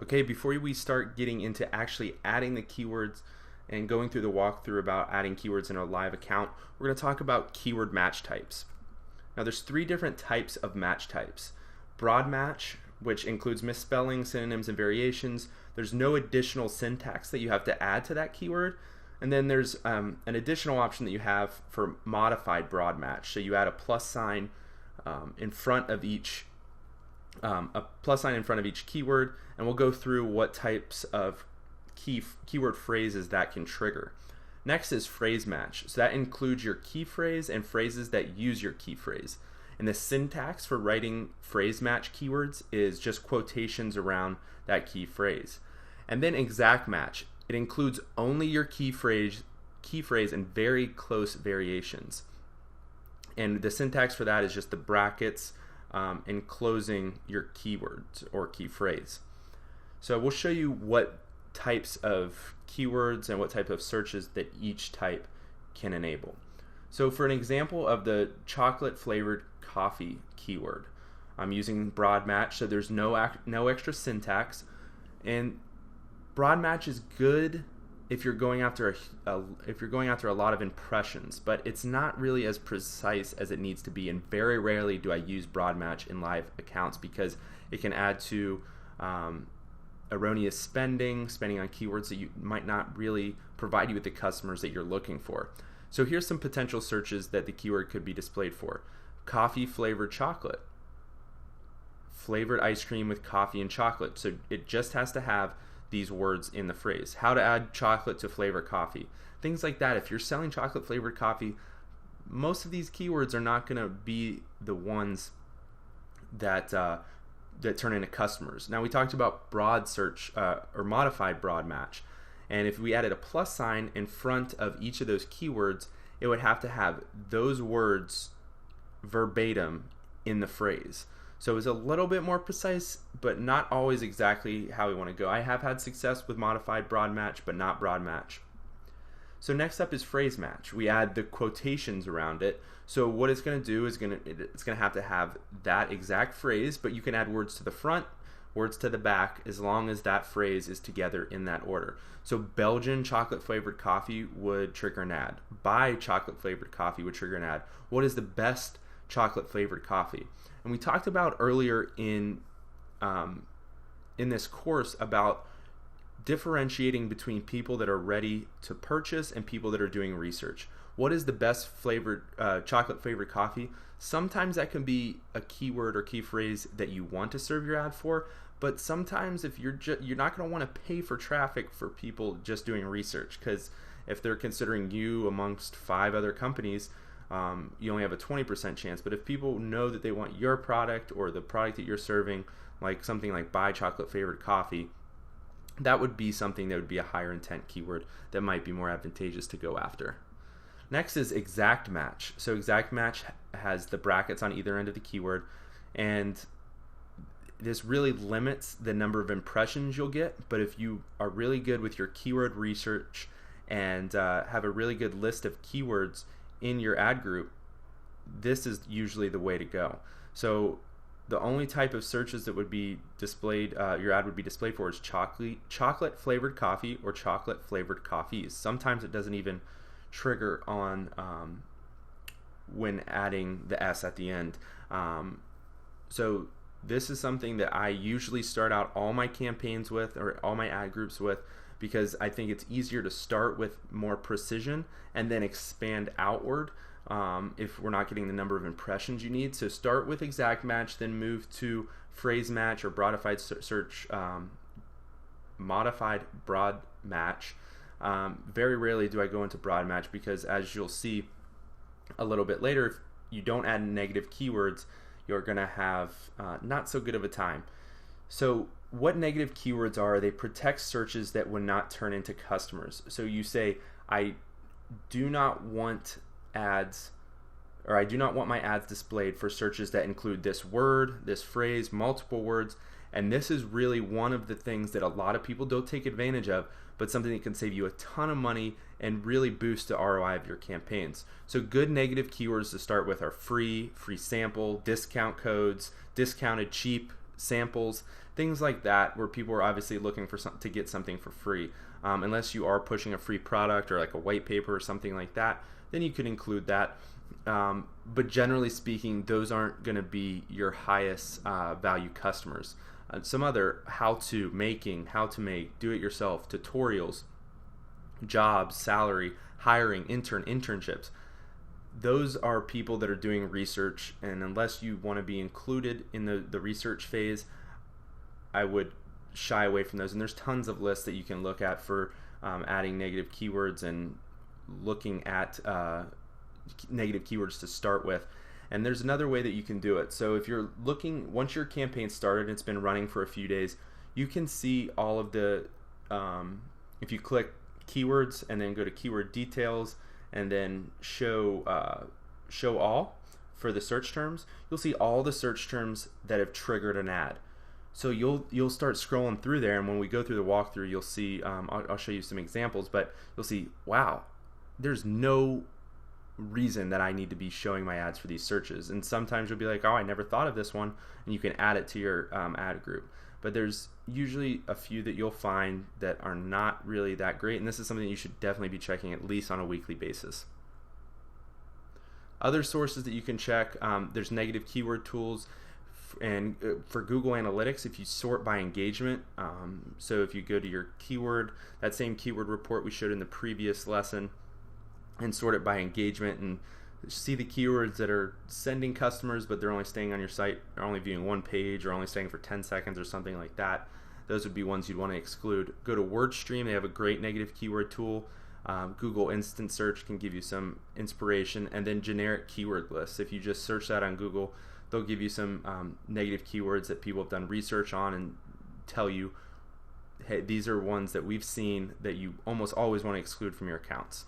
Okay, before we start getting into actually adding the keywords and going through the walkthrough about adding keywords in a live account, we're going to talk about keyword match types. Now there's three different types of match types. Broad match, which includes misspellings, synonyms, and variations. There's no additional syntax that you have to add to that keyword. And then there's an additional option that you have for modified broad match. So you add a plus sign in front of each keyword, and we'll go through what types of keyword phrases that can trigger. Next is phrase match. So that includes your key phrase and phrases that use your key phrase. And the syntax for writing phrase match keywords is just quotations around that key phrase. And then exact match. It includes only your key phrase and very close variations. And the syntax for that is just the brackets enclosing your keywords or key phrase. So we'll show you what types of keywords and what type of searches that each type can enable. So for an example of the chocolate flavored coffee keyword, I'm using broad match, so there's no extra syntax, and broad match is good if you're going after a lot of impressions, but it's not really as precise as it needs to be, and very rarely do I use broad match in live accounts because it can add to erroneous spending on keywords that you might not really provide you with the customers that you're looking for. So here's some potential searches that the keyword could be displayed for. Coffee flavored chocolate, flavored ice cream with coffee and chocolate. So it just has to have these words in the phrase. How to add chocolate to flavor coffee. Things like that. If you're selling chocolate flavored coffee, most of these keywords are not going to be the ones that turn into customers. Now we talked about broad search or modified broad match. And if we added a plus sign in front of each of those keywords, it would have to have those words verbatim in the phrase. So it's a little bit more precise, but not always exactly how we want to go. I have had success with modified broad match, but not broad match. So next up is phrase match. We add the quotations around it. So what it's going to do is it's going to have that exact phrase, but you can add words to the front, words to the back, as long as that phrase is together in that order. So Belgian chocolate flavored coffee would trigger an ad. Buy chocolate flavored coffee would trigger an ad. What is the best chocolate flavored coffee? And we talked about earlier in this course about differentiating between people that are ready to purchase and people that are doing research. What is the best flavored chocolate flavored coffee? Sometimes that can be a keyword or key phrase that you want to serve your ad for, but sometimes if you're not going to want to pay for traffic for people just doing research, because if they're considering you amongst 5 other companies, you only have a 20% chance. But if people know that they want your product or the product that you're serving, like something like buy chocolate flavored coffee, that would be something that would be a higher intent keyword that might be more advantageous to go after. Next is exact match. So exact match has the brackets on either end of the keyword, and this really limits the number of impressions you'll get. But if you are really good with your keyword research and have a really good list of keywords in your ad group, this is usually the way to go. So the only type of searches that would be displayed, your ad would be displayed for, is chocolate flavored coffee or chocolate flavored coffees. Sometimes it doesn't even trigger on when adding the S at the end. So this is something that I usually start out all my campaigns with, or all my ad groups with, because I think it's easier to start with more precision and then expand outward if we're not getting the number of impressions you need. So start with exact match, then move to phrase match or modified broad match. Very rarely do I go into broad match because, as you'll see a little bit later, if you don't add negative keywords, you're going to have not so good of a time. So what negative keywords are? They protect searches that would not turn into customers. So you say, I do not want ads, or I do not want my ads displayed for searches that include this word, this phrase, multiple words. And this is really one of the things that a lot of people don't take advantage of, but something that can save you a ton of money and really boost the ROI of your campaigns. So good negative keywords to start with are free sample, discount codes, discounted cheap samples, things like that, where people are obviously looking for to get something for free. Unless you are pushing a free product or like a white paper or something like that, then you can include that. But generally speaking, those aren't going to be your highest value customers. Some other how to make, do-it-yourself, tutorials, jobs, salary, hiring, internships. Those are people that are doing research, and unless you want to be included in the research phase, I would shy away from those. And there's tons of lists that you can look at for adding negative keywords and looking at negative keywords to start with. And there's another way that you can do it. So if you're looking, once your campaign started and it's been running for a few days, you can see all of the, if you click keywords and then go to keyword details and then show all for the search terms, you'll see all the search terms that have triggered an ad. So you'll start scrolling through there, and when we go through the walkthrough, you'll see, I'll show you some examples, but you'll see, wow, there's no reason that I need to be showing my ads for these searches. And sometimes you'll be like, oh, I never thought of this one, and you can add it to your ad group. But there's usually a few that you'll find that are not really that great, and this is something you should definitely be checking at least on a weekly basis. Other sources that you can check, there's negative keyword tools, and for Google Analytics, if you sort by engagement, so if you go to your keyword, that same keyword report we showed in the previous lesson, and sort it by engagement and see the keywords that are sending customers but they're only staying on your site, or only viewing one page, or only staying for 10 seconds or something like that, those would be ones you'd want to exclude. Go to WordStream, they have a great negative keyword tool. Google Instant Search can give you some inspiration, and then generic keyword lists. If you just search that on Google, they'll give you some negative keywords that people have done research on and tell you, hey, these are ones that we've seen that you almost always want to exclude from your accounts.